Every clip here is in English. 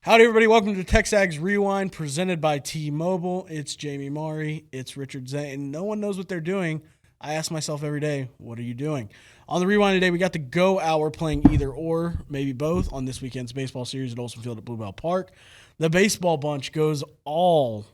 Howdy, everybody. Welcome to TexAgs Rewind, presented by T-Mobile. It's Jamie Maury. It's Richard Zane. No one knows what they're doing. I ask myself every day, what are you doing? On the Rewind today, we got the Go Hour playing either or, maybe both, on this weekend's baseball series at Olsen Field at Bluebell Park. The baseball bunch goes all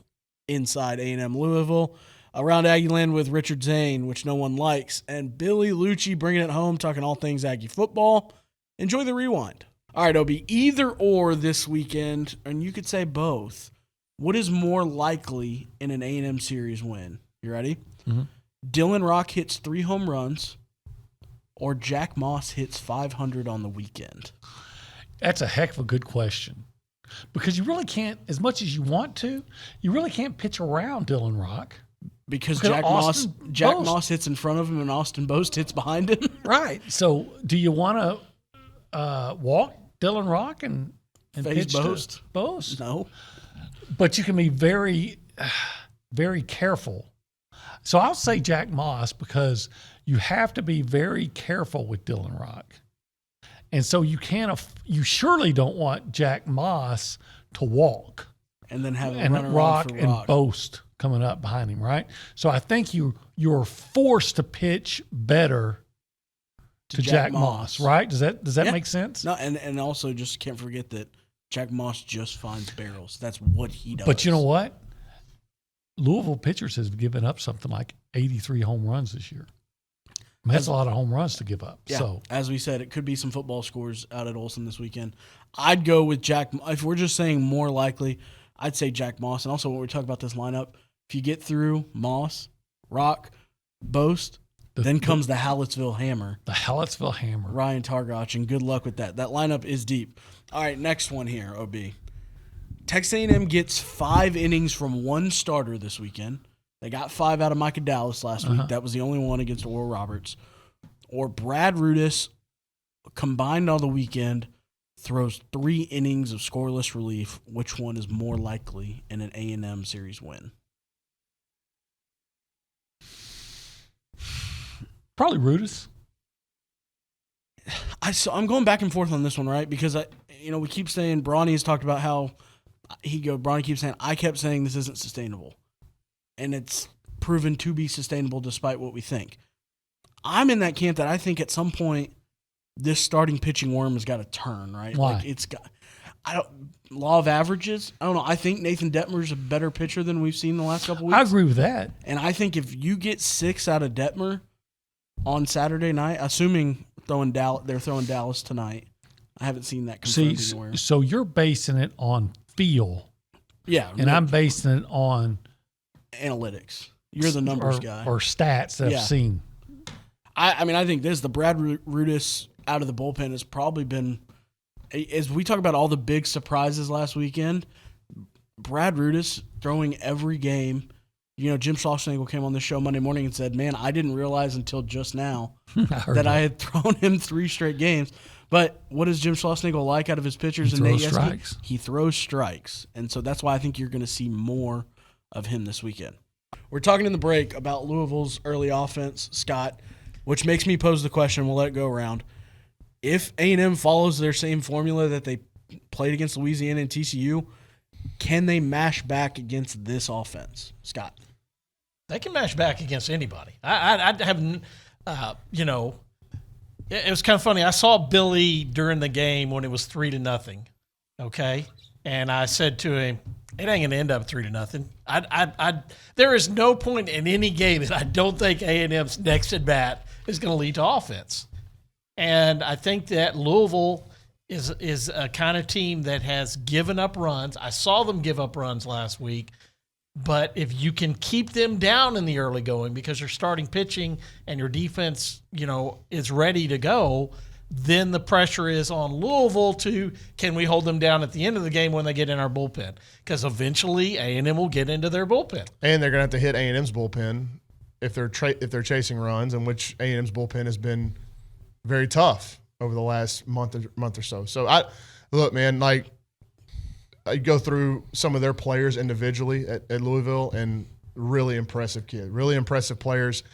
inside A&M Louisville, around Aggieland with Richard Zane, which no one likes, and Billy Liucci bringing it home, talking all things Aggie football. Enjoy the Rewind. All right, Obi, either or this weekend, and you could say both. What is more likely in an A&M series win? You ready? Mm-hmm. Dylan Rock hits 3 home runs, or Jack Moss hits 500 on the weekend? That's a heck of a good question. Because you really can't, as much as you want to, you really can't pitch around Dylan Rock. Because Jack Moss hits in front of him and Austin Boast hits behind him? Right. So do you want to walk Dylan Rock and face pitch Boast? Boast? No. But you can be very, very careful. So I'll say Jack Moss because you have to be very careful with Dylan Rock. And so you surely don't want Jack Moss to walk. And then have Rock and Boast coming up behind him, right? So I think you're forced to pitch better to Jack Moss, right? Does that make sense? No, and also just can't forget that Jack Moss just finds barrels. That's what he does. But you know what? Louisville pitchers has given up something like 83 home runs this year. I mean, that's a lot of home runs to give up. Yeah, so as we said, it could be some football scores out at Olsen this weekend. I'd go with Jack. If we're just saying more likely, I'd say Jack Moss. And also when we talk about this lineup, if you get through Moss, Rock, Boast, then comes the Hallettsville Hammer. The Hallettsville Hammer. Ryan Targoch, and good luck with that. That lineup is deep. All right, next one here, OB. Texas A&M gets 5 innings from one starter this weekend. They got 5 out of Micah Dallas last week. That was the only one against Oral Roberts. Or Brad Rudis, combined on the weekend, throws 3 innings of scoreless relief. Which one is more likely in an A&M series win? Probably Rudis. I'm going back and forth on this one, right? Because we keep saying Bronny has talked about how Bronny keeps saying I kept saying this isn't sustainable, and it's proven to be sustainable despite what we think. I'm in that camp that I think at some point this starting pitching worm has got to turn, right? Why? Like it's got. Law of averages. I don't know. I think Nathan Detmer's a better pitcher than we've seen the last couple weeks. I agree with that. And I think if you get 6 out of Detmer on Saturday night, assuming they're throwing Dallas tonight. I haven't seen that confirmed anywhere. So you're basing it on feel. Yeah. And I'm basing it on analytics. You're the numbers guy. Or stats that I've seen. I think the Brad Rudis out of the bullpen has probably been, as we talk about all the big surprises last weekend, Brad Rudis throwing every game. Jim Schlossnagle came on the show Monday morning and said, man, I didn't realize until just now that I had thrown him 3 straight games. But what is Jim Schlossnagle like out of his pitchers? He throws strikes. He throws strikes. And so that's why I think you're going to see more of him this weekend. We're talking in the break about Louisville's early offense, Scott, which makes me pose the question. We'll let it go around. If A&M follows their same formula that they played against Louisiana and TCU, can they mash back against this offense, Scott? They can mash back against anybody. I haven't, it was kind of funny. I saw Billy during the game when it was 3-0. Okay, and I said to him, "It ain't gonna end up 3-0. There is no point in any game that I don't think A&M's next at bat is going to lead to offense." And I think that Louisville is a kind of team that has given up runs. I saw them give up runs last week. But if you can keep them down in the early going because you're starting pitching and your defense, is ready to go, then the pressure is on Louisville to, can we hold them down at the end of the game when they get in our bullpen? Because eventually A&M will get into their bullpen. And they're going to have to hit A&M's bullpen if they're chasing runs, in which A&M's bullpen has been very tough over the last month or so. So look, man, I go through some of their players individually at Louisville, and really impressive players.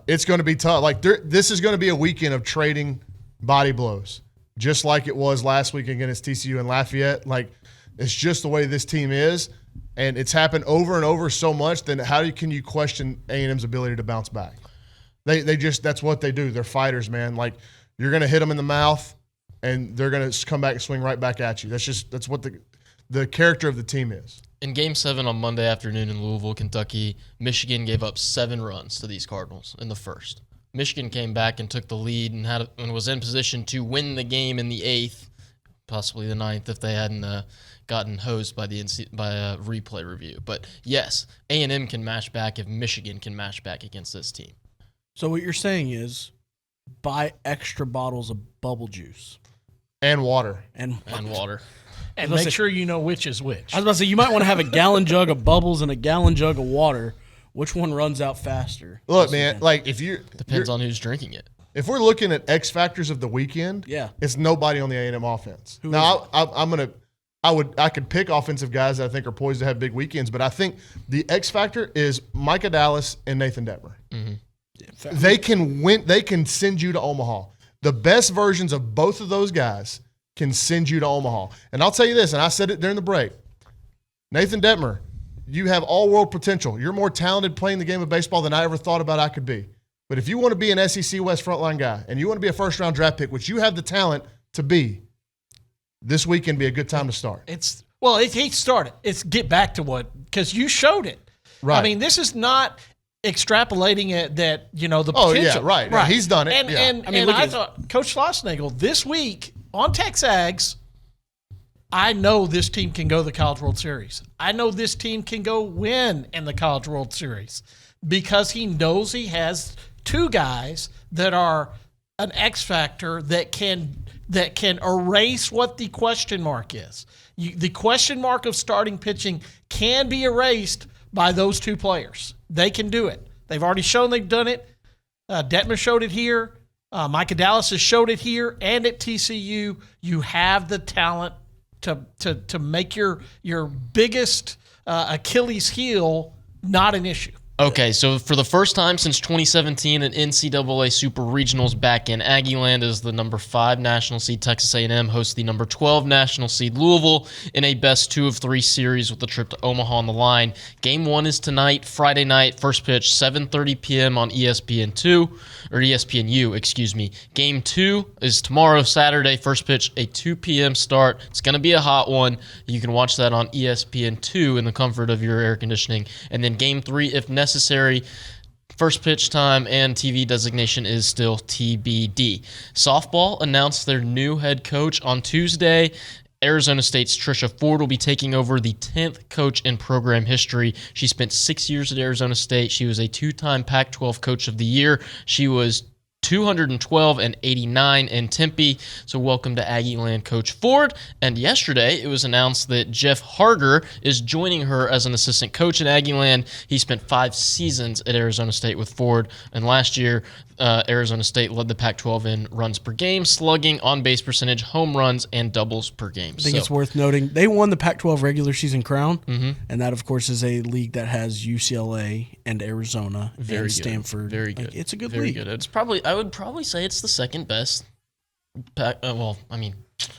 It's going to be tough. This is going to be a weekend of trading body blows. just like it was last week against TCU and Lafayette. Like, it's just the way this team is, and it's happened over and over so much. Then can you question A&M's ability to bounce back? They just, that's what they do. They're fighters, man. Like, you're going to hit them in the mouth, and they're going to come back and swing right back at you. That's what the character of the team is. In Game 7 on Monday afternoon in Louisville, Kentucky, Michigan gave up 7 runs to these Cardinals in the first. Michigan came back and took the lead and was in position to win the game in the 8th, possibly the 9th if they hadn't gotten hosed by a replay review. But yes, A&M can match back if Michigan can match back against this team. So what you're saying is buy extra bottles of bubble juice. And water. And water. And make sure you know which is which. I was about to say, you might want to have a gallon jug of bubbles and a gallon jug of water. Which one runs out faster? Look, man, like if Depends on who's drinking it. If we're looking at X factors of the weekend, yeah, it's nobody on the A&M offense. Who now, I could pick offensive guys that I think are poised to have big weekends, but I think the X factor is Micah Dallas and Nathan Detmer. Mm-hmm. Yeah, they can win. They can send you to Omaha. The best versions of both of those guys can send you to Omaha. And I'll tell you this, and I said it during the break, Nathan Detmer, you have all-world potential. You're more talented playing the game of baseball than I ever thought about I could be. But if you want to be an SEC West frontline guy and you want to be a first-round draft pick, which you have the talent to be, this week can be a good time to start. He started. It's get back to because you showed it. Right. I mean, this is not extrapolating it that, the potential. Oh, yeah, right. Yeah, he's done it. And I thought, Coach Schlossnagle, this week on TexAgs, I know this team can go to the College World Series. I know this team can go win in the College World Series because he knows he has 2 guys that are an X factor that can erase what the question mark is. The question mark of starting pitching can be erased by those 2 players. They can do it. They've already shown they've done it. Detmer showed it here. Micah Dallas has showed it here and at TCU. You have the talent to make your biggest Achilles heel not an issue. Okay, so for the first time since 2017, an NCAA Super Regionals back in Aggieland as the number 5 national seed Texas A&M hosts the number 12 national seed Louisville in a best 2 of 3 series with a trip to Omaha on the line. Game 1 is tonight, Friday night, first pitch 7:30 p.m. on ESPNU, excuse me. Game 2 is tomorrow, Saturday, first pitch a 2 p.m. start. It's going to be a hot one. You can watch that on ESPN2 in the comfort of your air conditioning. And then Game 3, if necessary, first pitch time and TV designation is still TBD. Softball announced their new head coach on Tuesday. Arizona State's Trisha Ford will be taking over the 10th coach in program history. She spent 6 years at Arizona State. She was a 2-time Pac-12 Coach of the Year. She was 212 and 89 in Tempe. So welcome to Aggieland, Coach Ford. And yesterday, it was announced that Jeff Harger is joining her as an assistant coach at Aggieland. He spent 5 seasons at Arizona State with Ford, and last year, Arizona State led the Pac-12 in runs per game, slugging, on-base percentage, home runs, and doubles per game. I think it's worth noting they won the Pac-12 regular season crown, and that, of course, is a league that has UCLA and Arizona and Stanford. Very good. It's a good Very league. good. It's probably, I would probably say it's the second best.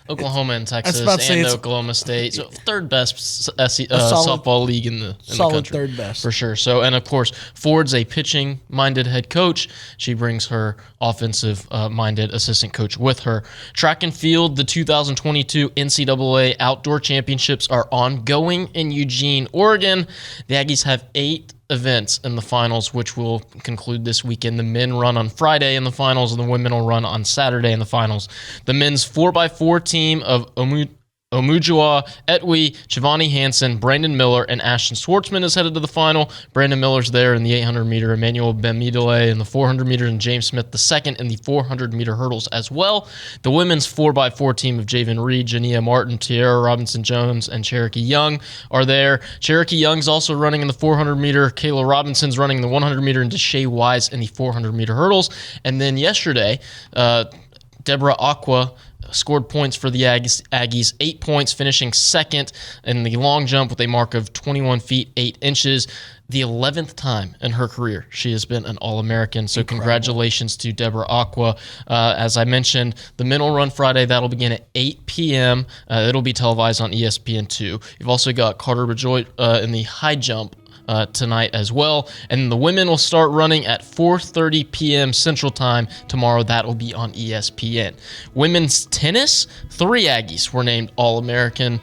Oklahoma and Texas and Oklahoma State. So third best softball league in the country. Third best. For sure. So, and of course, Ford's a pitching-minded head coach. She brings her offensive-minded assistant coach with her. Track and field, the 2022 NCAA Outdoor Championships are ongoing in Eugene, Oregon. The Aggies have 8 events in the finals, which will conclude this weekend. The men run on Friday in the finals, and the women will run on Saturday in the finals. The men's 4x4 team of Omujua, Etwi, Chivani Hansen, Brandon Miller, and Ashton Schwartzman is headed to the final. Brandon Miller's there in the 800-meter, Emmanuel Bemidele in the 400-meter, and James Smith II in the 400-meter hurdles as well. The women's 4x4 team of Javen Reed, Jania Martin, Tiara Robinson-Jones, and Cherokee Young are there. Cherokee Young's also running in the 400-meter. Kayla Robinson's running in the 100-meter, and Deshae Wise in the 400-meter hurdles. And then yesterday, Deborah Aqua scored points for the Aggies, 8 points, finishing second in the long jump with a mark of 21 feet, 8 inches. The 11th time in her career she has been an All-American. So congratulations to Deborah Aqua. As I mentioned, the mental run Friday, that'll begin at 8 p.m. It'll be televised on ESPN2. You've also got Carter Bejoy in the high jump tonight as well. And the women will start running at 4:30 p.m. Central Time tomorrow. That will be on ESPN. Women's tennis, 3 Aggies were named All-American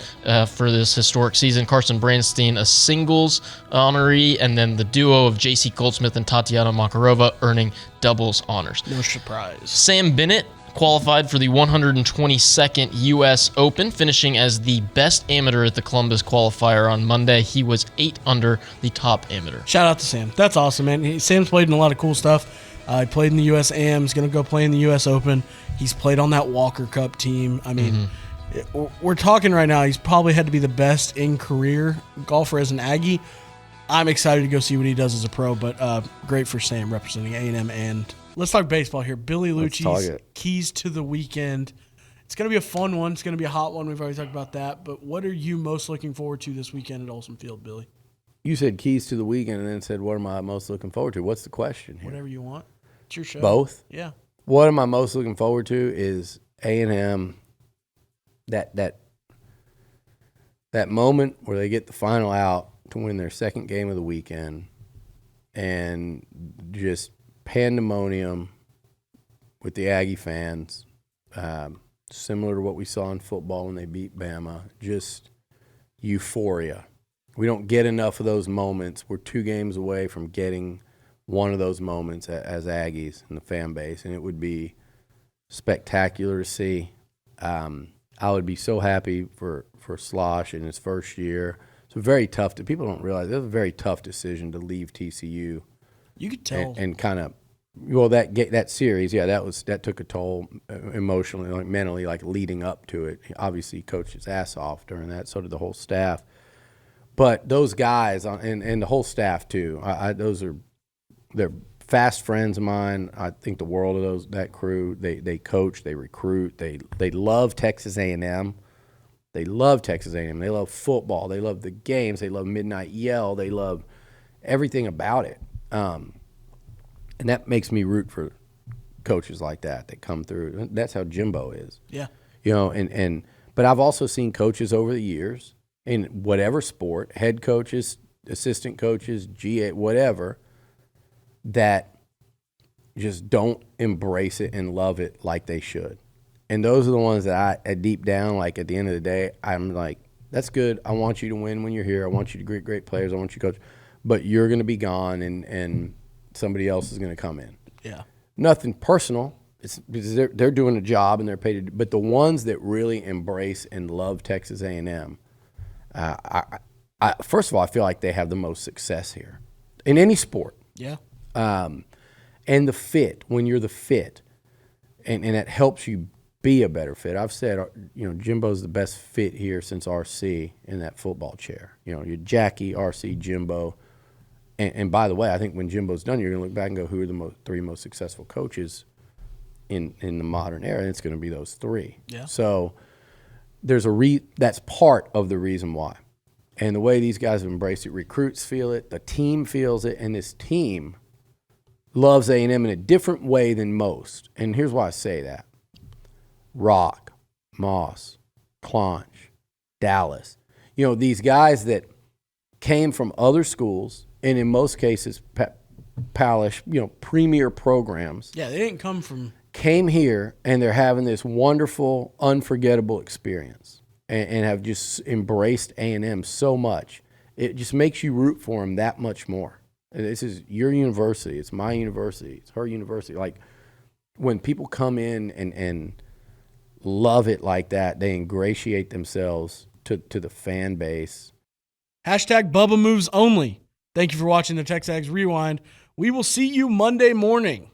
for this historic season. Carson Branstein, a singles honoree, and then the duo of J.C. Goldsmith and Tatiana Makarova earning doubles honors. No surprise. Sam Bennett qualified for the 122nd U.S. Open, finishing as the best amateur at the Columbus qualifier on Monday. He was 8 under the top amateur. Shout out to Sam. That's awesome, man. Sam's played in a lot of cool stuff. He played in the U.S. AM. He's going to go play in the U.S. Open. He's played on that Walker Cup team. I mean, we're talking right now. He's probably had to be the best in career golfer as an Aggie. I'm excited to go see what he does as a pro, but great for Sam representing A&M. And let's talk baseball here. Billy Liucci's keys to the weekend. It's going to be a fun one. It's going to be a hot one. We've already talked about that. But what are you most looking forward to this weekend at Olsen Field, Billy? You said keys to the weekend and then said, what am I most looking forward to? What's the question here? Whatever you want. It's your show. Both? Yeah. What am I most looking forward to is A&M, that moment where they get the final out to win their second game of the weekend and just pandemonium with the Aggie fans, similar to what we saw in football when they beat Bama, just euphoria. We don't get enough of those moments. We're 2 games away from getting one of those moments as Aggies in the fan base, and it would be spectacular to see. I would be so happy for Slosh in his first year. It's very tough. People don't realize it was a very tough decision to leave TCU. You could tell. And kind of, well, that series, yeah, that took a toll emotionally, like mentally, like leading up to it. Obviously, he coached his ass off during that. So did the whole staff. But those guys and the whole staff too. They're fast friends of mine. I think the world of that crew. They coach, they recruit, they love Texas A&M. They love Texas A&M. They love football. They love the games. They love Midnight Yell. They love everything about it. And that makes me root for coaches like that come through. That's how Jimbo is. Yeah. You know, but I've also seen coaches over the years in whatever sport, head coaches, assistant coaches, GA, whatever, that just don't embrace it and love it like they should. And those are the ones that I, deep down, like at the end of the day, I'm like, that's good. I want you to win when you're here. I want you to great, great players. I want you to coach. But you're going to be gone, and somebody else is going to come in. Yeah. Nothing personal. It's because they're doing a job and they're paid to. But the ones that really embrace and love Texas A&M, first of all, I feel like they have the most success here in any sport. Yeah. And the fit, when you're the fit, and that helps you be a better fit. I've said, Jimbo's the best fit here since RC in that football chair. You're Jackie, RC, Jimbo. And by the way, I think when Jimbo's done, you're going to look back and go, who are the 3 most successful coaches in the modern era? And it's going to be those 3. Yeah. So there's that's part of the reason why. And the way these guys have embraced it, recruits feel it, the team feels it, and this team loves A&M in a different way than most. And here's why I say that. Rock, Moss, Clonch, Dallas. These guys that came from other schools, and in most cases, Palish, premier programs. Yeah, they didn't come from. Came here, and they're having this wonderful, unforgettable experience and have just embraced A&M so much. It just makes you root for them that much more. This is your university. It's my university. It's her university. Like, when people come in and love it like that, they ingratiate themselves to the fan base. Hashtag Bubba Moves Only. Thank you for watching the TexAgs Rewind. We will see you Monday morning.